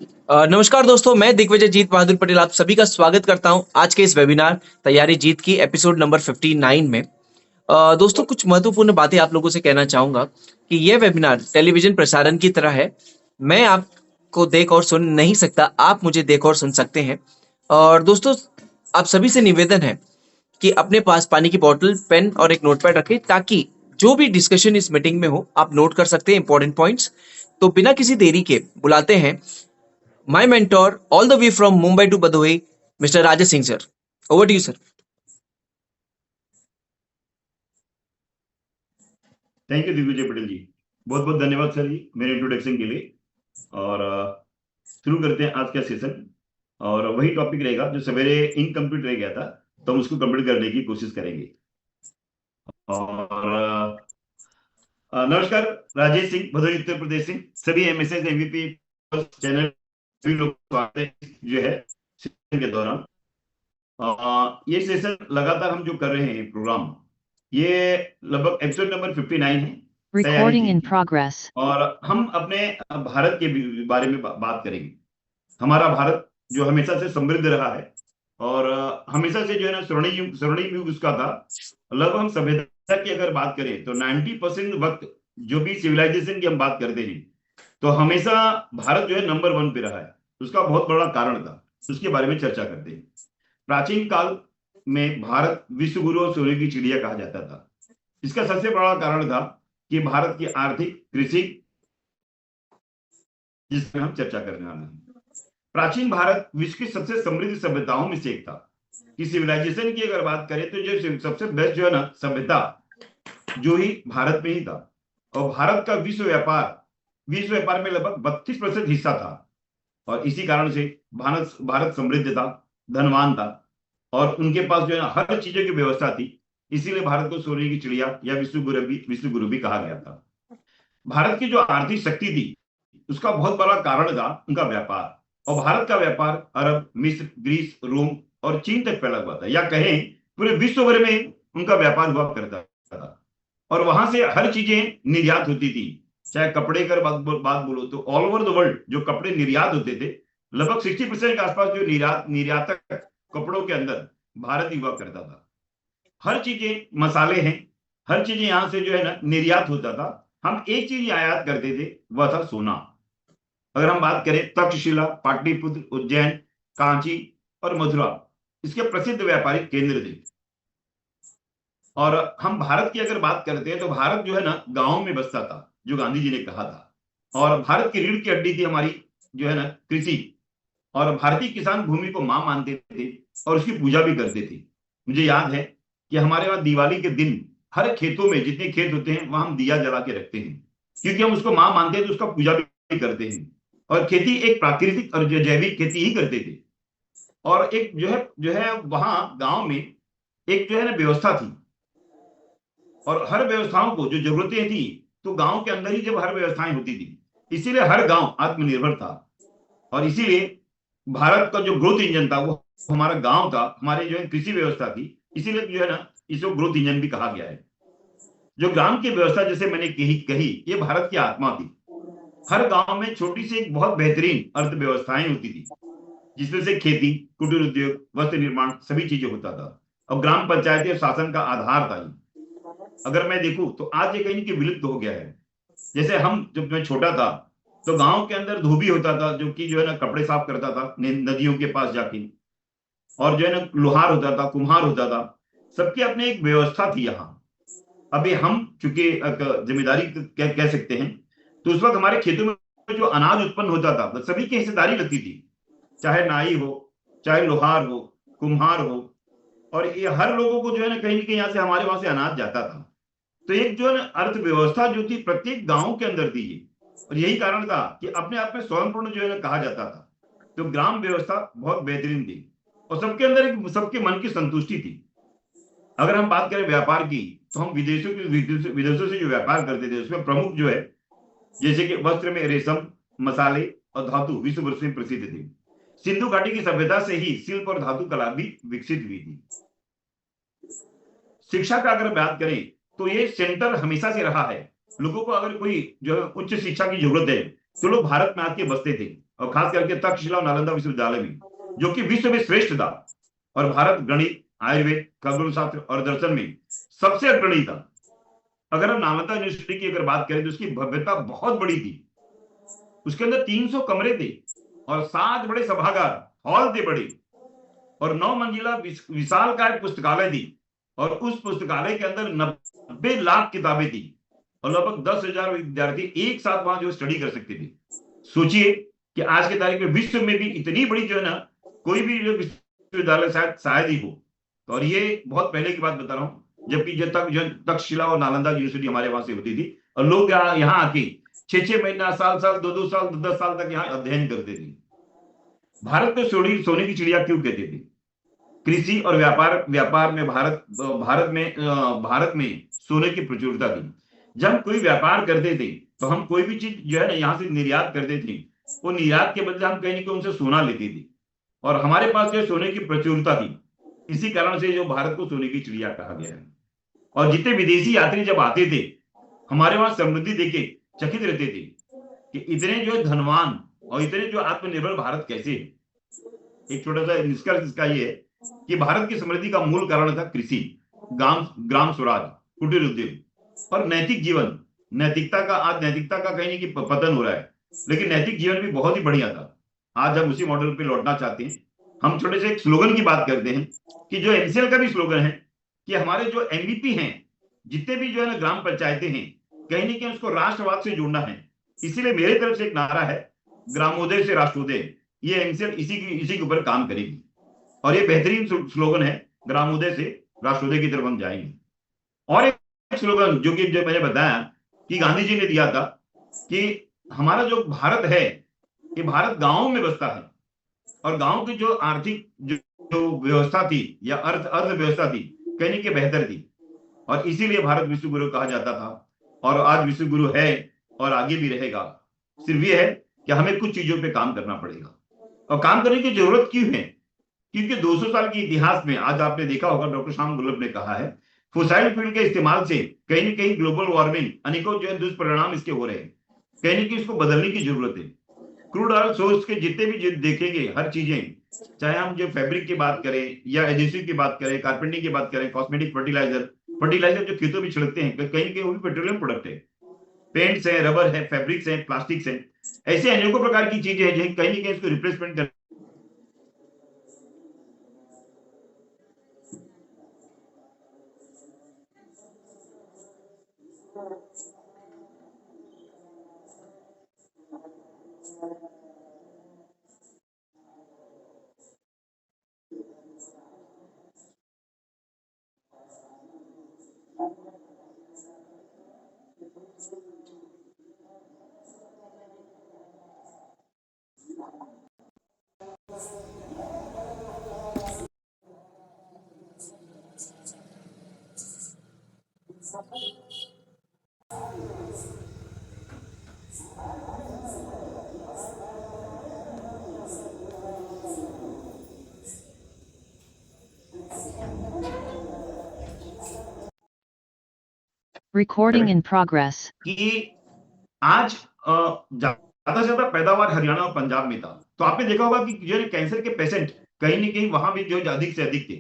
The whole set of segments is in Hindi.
नमस्कार दोस्तों, मैं दिग्विजय जीत बहादुर पटेल आप सभी का स्वागत करता हूं आज के इस वेबिनार तैयारी जीत की एपिसोड नंबर 59 में। दोस्तों, कुछ महत्वपूर्ण बातें आप लोगों से कहना चाहूंगा कि यह वेबिनार टेलीविजन प्रसारण की तरह है। मैं आपको देख और सुन नहीं सकता, आप मुझे देख और सुन सकते हैं। और दोस्तों, आप सभी से निवेदन है कि अपने पास पानी की बोतल, पेन और एक नोटपैड रखें ताकि जो भी डिस्कशन इस मीटिंग में हो आप नोट कर सकते हैं इंपॉर्टेंट पॉइंट्स। तो बिना किसी देरी के बुलाते हैं my mentor, all the way from Mumbai to Baduai, Mr. Rajesh Singh sir. Over to you, sir. Thank you Digvijay Patel ji. बहुत बहुत धन्यवाद सर जी मेरे इंट्रोडक्शन के लिए। और शुरू करते हैं आज का सेशन। और वही टॉपिक रहेगा जो सवेरे इनकम्प्लीट रह गया था, तो हम उसको कंप्लीट करने की कोशिश करेंगे। और नमस्कार, राजेश सिंह, भदोही उत्तर प्रदेश से सभी एमएसएस एमवीपी चैनल सभी लोग स्वागत है जो है सेशन के दौरान। ये सेशन लगातार हम जो कर रहे हैं प्रोग्राम, ये लगभग एपिसोड नंबर 59 है। Recording in progress. और हम अपने भारत के बारे में बात करेंगे। हमारा भारत जो हमेशा से समृद्ध रहा है और हमेशा से जो है ना स्वर्णिम युग उसका था। लगभग हम सभ्यता की अगर बात करें तो 90% वक्त जो भी सिविलाइजेशन की हम बात करते हैं तो हमेशा भारत जो है नंबर 1 पे रहा है। उसका बहुत बड़ा कारण था, उसके बारे में चर्चा करते हैं। प्राचीन काल में भारत विश्व गुरु और सोने की चिड़िया कहा जाता था। इसका सबसे बड़ा कारण था कि भारत की आर्थिक कृषि, जिसमें हम चर्चा करने वाले हैं। प्राचीन भारत विश्व की सबसे समृद्ध सभ्यताओं में से एक था। कि सिविलाइजेशन की अगर बात करें तो जो सबसे बेस्ट जो है ना सभ्यता जो ही भारत में ही था। और भारत का विश्व व्यापार में लगभग 32% हिस्सा था। और इसी कारण से भारत समृद्ध था, धनवान था और उनके पास जो है ना हर चीजों की व्यवस्था थी। इसीलिए भारत को सोने की चिड़िया या विश्व गुरु भी कहा गया था। भारत की जो आर्थिक शक्ति थी उसका बहुत बड़ा कारण था उनका व्यापार। और भारत का व्यापार अरब, मिस्र, ग्रीस, रोम और चीन तक फैला हुआ था, या कहें पूरे विश्व भर में उनका व्यापार हुआ करता था। और वहां से हर चीजें निर्यात होती थी। चाहे कपड़े का बात बोलो तो ऑल ओवर द वर्ल्ड जो कपड़े निर्यात होते थे, लगभग 60% के आसपास जो निर्यातक कपड़ों के अंदर भारत ही हुआ करता था। हर चीजें, मसाले हैं, हर चीजें यहां से जो है ना निर्यात होता था। हम एक चीज आयात करते थे, वह था सोना। अगर हम बात करें तक्षशिला, पाटलिपुत्र, उज्जैन, कांची और मथुरा इसके प्रसिद्ध व्यापारिक केंद्र थे। और हम भारत की अगर बात करते हैं तो भारत जो है ना गांव में बसता था, जो गांधी जी ने कहा था। और भारत की रीढ़ की हड्डी थी हमारी जो है ना कृषि। और भारतीय किसान भूमि को मां मानते थे और उसकी पूजा भी करते थे। मुझे याद है कि हमारे वहां दिवाली के दिन हर खेतों में जितने खेत होते हैं वहां हम दिया जला के रखते हैं, क्योंकि हम उसको मां मानते हैं, तो उसका पूजा भी करते हैं। और खेती एक प्राकृतिक और जैविक खेती ही करते थे। और एक जो है वहां गांव में एक जो है ना व्यवस्था थी। और हर व्यवस्थाओं को जो जरूरतें थी तो गांव के अंदर ही जब हर व्यवस्थाएं होती थी, इसीलिए हर गांव आत्मनिर्भर था। और इसीलिए भारत का जो ग्रोथ इंजन था वो हमारा गांव था, हमारे जो है कृषि व्यवस्था थी। इसीलिए जो है ना इसको ग्रोथ इंजन भी कहा गया है। जो ग्राम की व्यवस्था जैसे मैंने कही ये भारत की आत्मा थी। हर गांव में छोटी सी एक बहुत बेहतरीन अर्थव्यवस्थाएं होती थी, जिसमें से खेती, कुटीर उद्योग, वस्त्र निर्माण सभी चीजें होता था। और ग्राम पंचायती और शासन का आधार था। अगर मैं देखूं तो आज ये कहीं कि विलुप्त हो गया है। जैसे हम जब मैं छोटा था तो गांव के अंदर धोबी होता था, जो कि जो है ना कपड़े साफ करता था नदियों के पास जाके। और जो है ना लोहार होता था, कुम्हार होता था। सबकी अपनी एक व्यवस्था थी यहाँ। अभी हम चूंकि जिम्मेदारी कह सकते हैं, तो उस वक्त हमारे खेतों में जो अनाज उत्पन्न होता था तो सभी की हिस्सेदारी लगती थी। चाहे नाई हो, चाहे लोहार हो, कुम्हार हो। और ये हर लोगों को जो है ना कहीं यहाँ से हमारे वहां से अनाज जाता था। तो एक जो है ना अर्थव्यवस्था जो थी प्रत्येक गांव के अंदर थी ये। और यही कारण था कि अपने आप में स्वयंपूर्ण जो है ना कहा जाता था। तो ग्राम व्यवस्था बहुत बेहतरीन थी और सबके अंदर एक सबके मन की संतुष्टि थी। अगर हम बात करें व्यापार की तो हम विदेशों से जो व्यापार करते थे उसमें प्रमुख जो है, जैसे कि वस्त्र में रेशम, मसाले और धातु विश्व भर में प्रसिद्ध थे। सिंधु घाटी की सभ्यता से ही शिल्प और धातु कला भी विकसित हुई थी। शिक्षा का अगर बात करें तो ये सेंटर हमेशा से रहा है। लोगों को अगर कोई जो उच्च शिक्षा की जरूरत है तो लोग भारत में आके बसते थे। और खास करके तक्षशिला और नालंदा विश्वविद्यालय में, जो कि विश्व में श्रेष्ठ था। और भारत गणित, आयुर्वेद, खगोलशास्त्र और दर्शन में सबसे अग्रणी था। अगर हम नालंदा यूनिवर्सिटी की अगर बात करें तो उसकी भव्यता बहुत बड़ी थी। उसके अंदर 300 कमरे थे और 7 बड़े सभागार हॉल थे बड़े, और 9 मंजिला विशालकाय पुस्तकालय थी। और उस पुस्तकालय के अंदर 90 लाख किताबें थी और लगभग 10,000 विद्यार्थी एक साथ वहां जो स्टडी कर सकते थे। सोचिए कि आज के तारीख में विश्व में भी इतनी बड़ी जो है ना, कोई भी जो विश्वविद्यालय शायद ही हो। और ये बहुत पहले की बात बता रहा हूँ, जबकि जब तक जो तक्षशिला और नालंदा यूनिवर्सिटी हमारे वहां से होती थी, और लोग यहाँ आके 6-6 महीना, साल, 2-2 साल, 10 साल तक यहाँ अध्ययन करते थे। भारत को सोने की चिड़िया क्यों कहते थे? कृषि और व्यापार में भारत में सोने की प्रचुरता थी। जब हम कोई व्यापार करते थे तो हम कोई भी चीज जो है ना यहाँ से निर्यात करते थे, वो निर्यात के बदले हम कहीं ना कहीं उनसे सोना लेते थे, और हमारे पास जो सोने की प्रचुरता थी। इसी कारण से जो भारत को सोने की चिड़िया कहा गया है। और जितने विदेशी यात्री जब आते थे, हमारे वहां समृद्धि देखे चकित रहते थे कि इतने जो धनवान और इतने जो आत्मनिर्भर भारत कैसे है। एक छोटा सा निष्कर्ष इसका ये है कि भारत की समृद्धि का मूल कारण था कृषि, ग्राम स्वराज, कुटीर उद्योग और नैतिक जीवन। नैतिकता का कहीं नहीं कि पतन हो रहा है, लेकिन नैतिक जीवन भी बहुत ही बढ़िया था। आज हम उसी मॉडल पे लौटना चाहते हैं। हम छोटे से एक स्लोगन की बात करते हैं कि जो एमसीएल का भी स्लोगन है कि हमारे जो एमवीपी हैं, जितने भी जो है ना ग्राम पंचायतें हैं, कहीं ना कहीं उसको राष्ट्रवाद से जोड़ना है। इसीलिए मेरे तरफ से एक नारा है, ग्रामोदय से राष्ट्रोदय। ये एमसीएल इसी के ऊपर काम करेगी और ये बेहतरीन स्लोगन है, ग्रामोदय से राष्ट्रोदय की तरफ हम जाएंगे। और एक स्लोगन जो मैंने बताया कि गांधी जी ने दिया था कि हमारा जो भारत है, ये भारत गांवों में बसता है, और गांव की जो आर्थिक जो व्यवस्था थी या अर्थव्यवस्था थी, कहीं ना कहीं बेहतर थी। और इसीलिए भारत विश्व गुरु कहा जाता था, और आज विश्व गुरु है और आगे भी रहेगा। सिर्फ ये है कि हमें कुछ चीजों पे काम करना पड़ेगा। और काम करने की जरूरत क्यों है? क्योंकि 200 साल के इतिहास में आज आपने देखा होगा, डॉक्टर श्याम गुल्लब ने कहा है, फॉसिल फ्यूल के इस्तेमाल से कहीं ना कहीं ग्लोबल वार्मिंग, अनेकों जो है दुष्परिणाम इसके हो रहे हैं। कहीं ना कहीं इसको बदलने की जरूरत है। क्रूड ऑयल सोर्स के जितने भी देखेंगे हर चीजें, चाहे हम जो फैब्रिक की बात करें या एडहेसिव की बात करें, कारपेंटिंग की बात करें, कॉस्मेटिक फर्टिलाइजर जो खेतों में छिड़कते हैं, कहीं ना कहीं वो भी पेट्रोलियम प्रोडक्ट है। पेंट्स है, रबर है, फैब्रिक्स है, प्लास्टिक्स है, ऐसे अनेकों प्रकार की चीजें हैं जो कहीं ना कहीं इसको रिप्लेसमेंट कर Recording in progress. कि आज ज्यादा से ज्यादा पैदावार हरियाणा और पंजाब में था। तो आपने देखा होगा कि जो कैंसर के पेशेंट कहीं ना कहीं वहां भी जो अधिक से अधिक थे।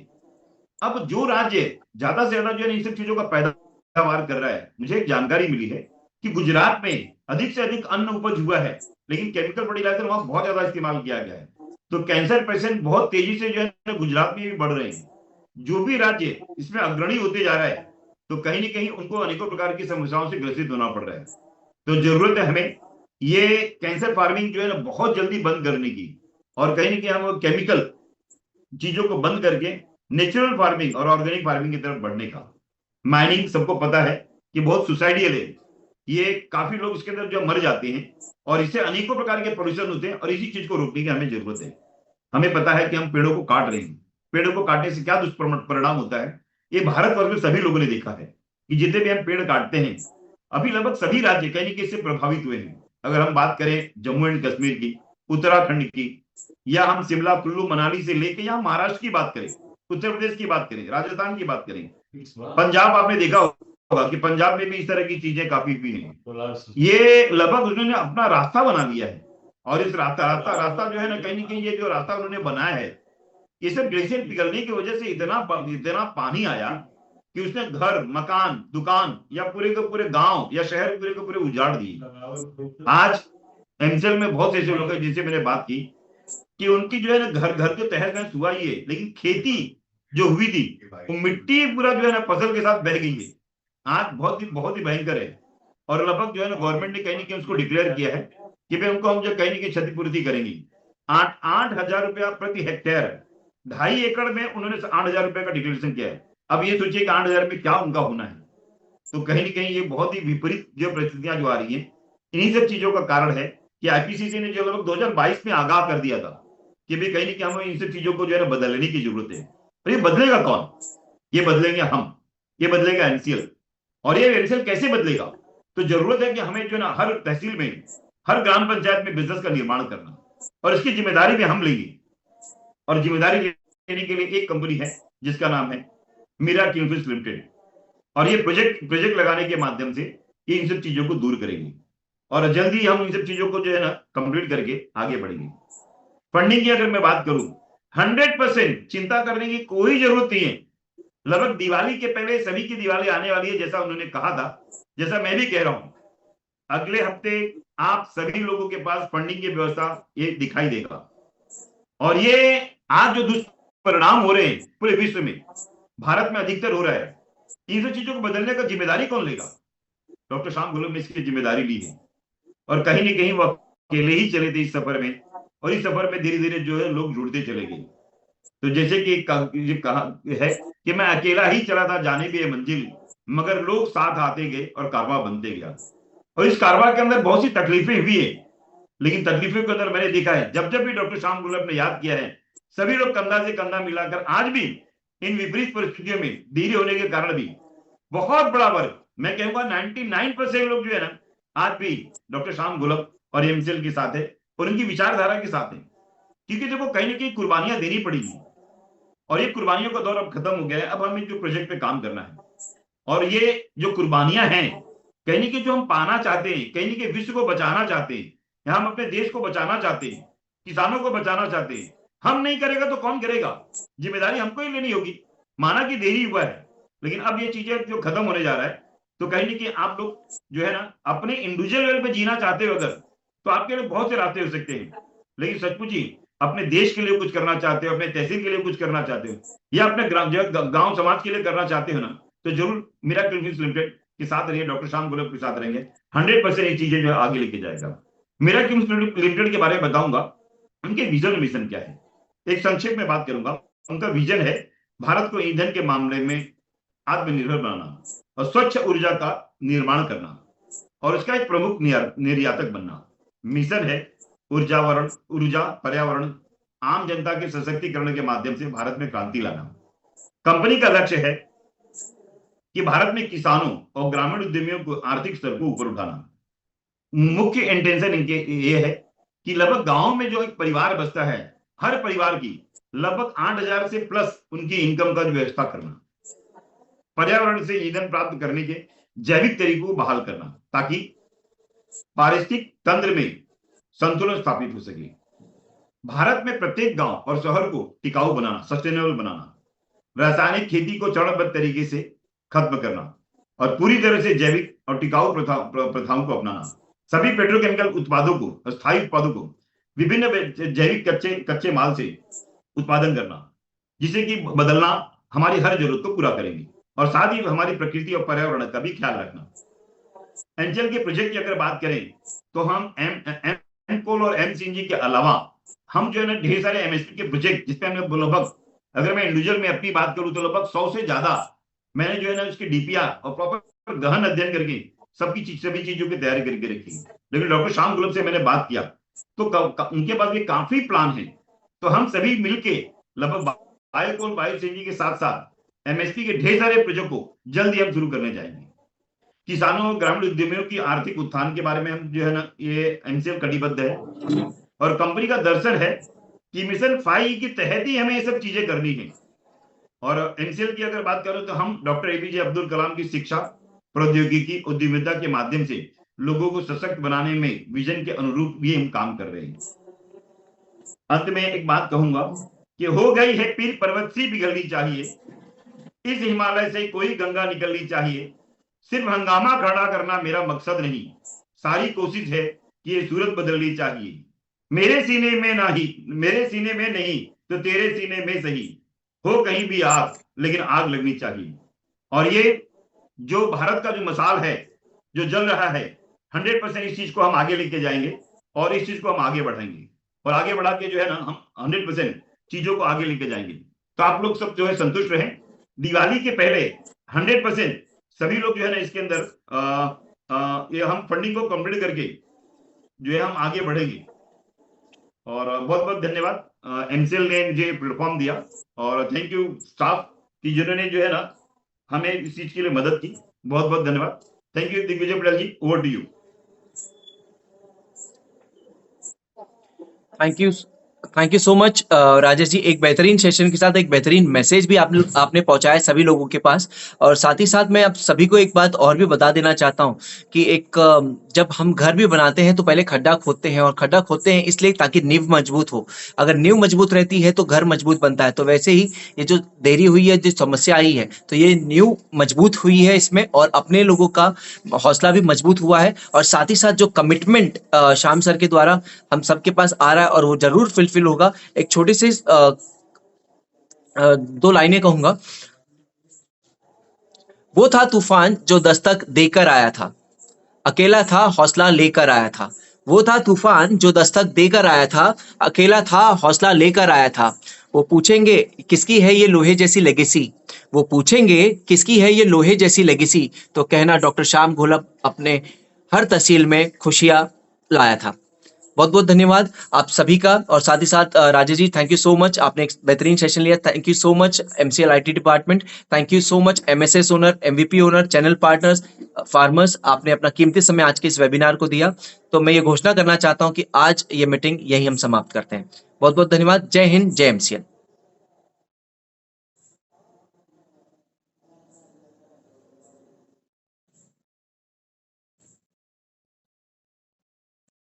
अब जो राज्य ज्यादा से ज्यादा जो है इन सब चीजों का पैदावार कर रहा है, मुझे एक जानकारी मिली है कि गुजरात में अधिक से अधिक अन्न उपज हुआ है, लेकिन केमिकल फर्टिलाइजर वहां बहुत ज्यादा इस्तेमाल किया गया है। तो कैंसर पेशेंट बहुत तेजी से जो है गुजरात में भी बढ़ रहे हैं। जो भी राज्य इसमें अग्रणी होते जा रहा है, तो कहीं ना कहीं उनको अनेकों प्रकार की समस्याओं से ग्रसित होना पड़ रहा है। तो जरूरत है हमें ये कैंसर फार्मिंग जो है ना बहुत जल्दी बंद करने की, और कहीं ना कहीं हम केमिकल चीजों को बंद करके नेचुरल फार्मिंग और ऑर्गेनिक फार्मिंग की तरफ बढ़ने का। माइनिंग सबको पता है कि बहुत सुसाइडियल है, ये काफी लोग इसके अंदर जो मर जाते हैं, और इससे अनेकों प्रकार के पोल्यूशन होते हैं, और इसी चीज को रोकने की हमें जरूरत है। हमें पता है कि हम पेड़ों को काट रहे हैं, पेड़ों को काटने से क्या दुष्परिणाम होता है, ये भारतवर्ष में सभी लोगों ने देखा है कि जितने भी हम पेड़ काटते हैं, अभी लगभग सभी राज्य कहीं ना कहीं इससे प्रभावित हुए हैं। अगर हम बात करें जम्मू एंड कश्मीर की, उत्तराखंड की, या हम शिमला, कुल्लू, मनाली से लेके या महाराष्ट्र की बात करें, उत्तर प्रदेश की बात करें, राजस्थान की बात करें, पंजाब, आपने देखा होगा कि पंजाब में भी इस तरह की चीजें काफी हुई हैं। ये लगभग उन्होंने अपना रास्ता बना लिया है और इस रास्ता जो है ना कहीं ये जो रास्ता उन्होंने बनाया है, ये सब ग्लेशियर पिघलने की वजह से इतना पानी आया कि उसने घर, मकान, दुकान या पूरे के पूरे गांव या शहर पूरे के पूरे उजाड़ दिए। आज एमसीएल में बहुत ऐसे लोग हैं जिनसे मैंने बात की कि उनकी जो है ना घर घर के तहत में हुआ ही है, लेकिन खेती जो हुई थी वो मिट्टी पूरा जो है ना फसल के साथ बह गई है। आज बहुत ही भयंकर है। और लगभग जो है ना गवर्नमेंट ने कहीं ना कहीं उसको डिक्लेयर किया है कि भाई उनको हम जो कहीं ना कहीं क्षतिपूर्ति करेंगे। 8,000 रुपया प्रति हेक्टेयर, 2.5 एकड़ में उन्होंने 8,000 रुपए का डिक्लेरेशन किया है। अब ये सोचिए कि 8,000 में क्या उनका होना है। तो कहीं ना कहीं ये बहुत ही विपरीत जो परिस्थितियां जो आ रही है, इन्हीं सब चीजों का कारण है कि आईपीसीसी ने जो लगभग 2022 में आगाह कर दिया था कि भाई कहीं ना कहीं हमें इन सब चीजों को जो है ना बदलने की जरूरत है। और ये बदलेगा कौन? ये बदलेंगे हम, ये बदलेगा एनसीएल। और ये एनसीएल कैसे बदलेगा? तो जरूरत है कि हमें जो ना हर तहसील में, हर ग्राम पंचायत में बिजनेस का निर्माण करना, और इसकी जिम्मेदारी भी हम लेंगे। और जिम्मेदारी लेने के लिए एक कंपनी है जिसका नाम है मीरा किंगफिश लिमिटेड, और ये प्रोजेक्ट लगाने के माध्यम से ये इन सब चीजों को दूर करेंगे और जल्दी हम इन सब चीजों को जो है ना कंप्लीट करके आगे बढ़ेंगे। फंडिंग की अगर मैं बात करूं, 100% चिंता करने की कोई जरूरत नहीं है। लगभग दिवाली के पहले सभी की दिवाली आने वाली है, जैसा उन्होंने कहा था, जैसा मैं भी कह रहा हूं। अगले हफ्ते आप सभी लोगों के पास फंडिंग की व्यवस्था ये दिखाई देगा। और ये आज जो दुष्परिणाम हो रहे हैं पूरे विश्व में, भारत में अधिकतर हो रहा है, इन सब चीजों को बदलने का जिम्मेदारी कौन लेगा? डॉक्टर श्याम गुलाब ने इसकी जिम्मेदारी ली है, और कहीं ना कहीं वो अकेले ही चले थे इस सफर में, और इस सफर में धीरे धीरे जो है लोग जुड़ते चले गए। तो जैसे कि कहा है कि मैं अकेला ही चला था जाने भी ये मंजिल, मगर लोग साथ आते गए और कारवां बनते गया। और इस कारवां के अंदर बहुत सी तकलीफें हुई है, लेकिन तकलीफों के अंदर मैंने देखा है जब जब भी डॉक्टर श्याम गुलाब ने याद किया है, सभी लोग कंधा से कंधा मिलाकर आज भी इन विपरीत परिस्थितियों में धीरे होने के कारण भी बहुत बड़ा वर्ग, मैं कहूंगा 99% लोग जो है ना आज भी डॉक्टर श्याम गुलाब और एमसीएल के साथ है और उनकी विचारधारा के साथ है। क्योंकि देखो कहीं ना कहीं कुर्बानियां देनी पड़ेगी, और ये कुर्बानियों का दौर अब खत्म हो गया है। अब हमें जो प्रोजेक्ट पे काम करना है, और ये जो कुर्बानियां हैं कहीं ना कहीं जो हम पाना चाहते हैं, कहीं ना कहीं विश्व को बचाना चाहते हैं, हम अपने देश को बचाना चाहते हैं, किसानों को बचाना चाहते हैं। हम नहीं करेगा तो कौन करेगा? जिम्मेदारी हमको ही लेनी होगी। माना कि देरी हुआ है, लेकिन अब ये चीजें जो खत्म होने जा रहा है, तो कहीं ना कहीं आप लोग जो है ना अपने इंडिविजुअल लेवल पे जीना चाहते हो अगर, तो आपके लिए बहुत से रास्ते हो सकते हैं। लेकिन सचमुच ही अपने देश के लिए कुछ करना चाहते हो, अपने तहसील के लिए कुछ करना चाहते हो, या अपने गांव समाज के लिए करना चाहते हो ना, तो जरूर मीरा किंगफिश लिमिटेड के साथ रहिए, डॉक्टर श्याम गुलाब के साथ रहेंगे। 100% ये चीजें जो है आगे लेके जाएगा। मीरा किंगफिश लिमिटेड के बारे में बताऊंगा, उनके विजन मिशन क्या है, एक संक्षेप में बात करूंगा। उनका विजन है भारत को ईंधन के मामले में आत्मनिर्भर बनाना और स्वच्छ ऊर्जा का निर्माण करना, और उसका एक प्रमुख निर्यातक बनना। मिशन है ऊर्जा, पर्यावरण, आम जनता के सशक्तिकरण के माध्यम से भारत में क्रांति लाना। कंपनी का लक्ष्य है कि भारत में किसानों और ग्रामीण उद्यमियों को आर्थिक स्तर को ऊपर उठाना। मुख्य इंटेंशन इनके ये है कि लगभग गांव में जो एक परिवार बसता है, हर परिवार की लगभग 8,000 से प्लस उनकी इनकम का व्यवस्था करना। पर्यावरण से ईंधन प्राप्त करने के जैविक तरीकों को बहाल करना, ताकि पारिस्थितिक तंत्र में संतुलन स्थापित हो सके। भारत में प्रत्येक गांव और शहर को टिकाऊ बनाना, सस्टेनेबल बनाना, रासायनिक खेती को चरणबद्ध तरीके से खत्म करना, और पूरी तरह से जैविक और टिकाऊ प्रथाओं को अपनाना। सभी पेट्रोकेमिकल उत्पादों को, स्थायी उत्पादों को विभिन्न जैविक कच्चे माल से उत्पादन करना, जिसे कि बदलना हमारी हर जरूरत को पूरा करेंगे, और साथ ही हमारी प्रकृति और पर्यावरण का भी ख्याल रखना। एनसीएल के प्रोजेक्ट की अगर बात करें तो हम एमकोल और एमसीएनजी के अलावा हम जो है ना ढेर सारे एमएसपी के प्रोजेक्ट, जिसपे हमने लगभग, अगर मैं इंडिविजुअल में अपनी बात करूं तो लगभग 100 से ज्यादा मैंने जो है ना उसकी डीपीआर और प्रॉपर गहन अध्ययन करके सभी चीजों की तैयारी करके रखी। लेकिन डॉक्टर श्याम गुलाब से मैंने बात किया तो उनके पास भी काफी प्लान है। तो हम सभी मिलके लगभग बायोकोल, बायोसीएनजी के साथ साथ एमएसपी के ढेर सारे प्रोजेक्ट को जल्दी हम शुरू करने जाएंगे। किसानों और ग्रामीण उद्यमियों की आर्थिक उत्थान के बारे में हम जो है ना ये एमसीएल कटिबद्ध है, और कंपनी का दर्शन है कि मिशन 5 के तहत ही हमें ये सब चीजें करनी है। और एमसीएल की अगर बात करो तो हम डॉक्टर एपीजे अब्दुल कलाम की शिक्षा, प्रौद्योगिकी, उद्यमिता के माध्यम से लोगों को सशक्त बनाने में विजन के अनुरूप भी हम काम कर रहे हैं। अंत में एक बात कहूंगा कि हो गई है पीर पर्वत सी पिघलनी चाहिए, इस हिमालय से कोई गंगा निकलनी चाहिए, सिर्फ हंगामा खड़ा करना मेरा मकसद नहीं, सारी कोशिश है कि ये सूरत बदलनी चाहिए। मेरे सीने में नहीं तो तेरे सीने में सही, हो कहीं भी आग लेकिन आग लगनी चाहिए। और ये जो भारत का जो मसाल है जो जल रहा है, 100% इस चीज को हम आगे लेके जाएंगे और इस चीज को हम आगे बढ़ाएंगे और आगे बढ़ा के जो है ना हम 100% चीजों को आगे लेके जाएंगे। तो आप लोग सब जो है संतुष्ट रहें। दिवाली के पहले 100% सभी लोग जो है ना इसके अंदर ये हम फंडिंग को कंप्लीट करके जो है हम आगे बढ़ेंगे। और बहुत बहुत धन्यवाद एमसीएल ने मुझे प्लेटफॉर्म दिया और थैंक यू स्टाफ की जिन्होंने जो है ना हमें इस चीज के लिए मदद की। बहुत बहुत धन्यवाद। Thank you Digvijay Patel ji, over to you. Thank you so much Rajesh ji. एक बेहतरीन सेशन के साथ एक बेहतरीन मैसेज भी आपने पहुंचाया सभी लोगों के पास। और साथ ही साथ मैं आप सभी को एक बात और भी बता देना चाहता हूं कि जब हम घर भी बनाते हैं तो पहले खड्डा खोदते हैं, और खड्डा खोदते हैं इसलिए ताकि नींव मजबूत हो। अगर नींव मजबूत रहती है तो घर मजबूत बनता है। तो वैसे ही ये जो देरी हुई है, जो समस्या आई है, तो ये नींव मजबूत हुई है इसमें, और अपने लोगों का हौसला भी मजबूत हुआ है। और साथ ही साथ जो कमिटमेंट श्याम सर के द्वारा हम सबके पास आ रहा है और वो जरूर फुलफिल होगा। एक छोटी सी 2 लाइनें कहूंगा। वो था तूफान जो दस्तक देकर आया था, अकेला था हौसला लेकर आया था। वो था तूफान जो दस्तक देकर आया था, अकेला था हौसला लेकर आया था। वो पूछेंगे किसकी है ये लोहे जैसी लेगेसी, वो पूछेंगे किसकी है ये लोहे जैसी लेगेसी, तो कहना डॉक्टर श्याम घोलप अपने हर तहसील में खुशियां लाया था। बहुत बहुत धन्यवाद आप सभी का। और साथ ही साथ Rajesh ji, thank you so much, आपने एक बेहतरीन सेशन लिया। Thank you so much MCL IT department, thank you so much MSS owner, MVP owner, channel partners, farmers, आपने अपना कीमती समय आज के इस वेबिनार को दिया। तो मैं ये घोषणा करना चाहता हूँ कि आज ये मीटिंग यही हम समाप्त करते हैं। बहुत बहुत धन्यवाद। जय हिंद, जय एमसीएल।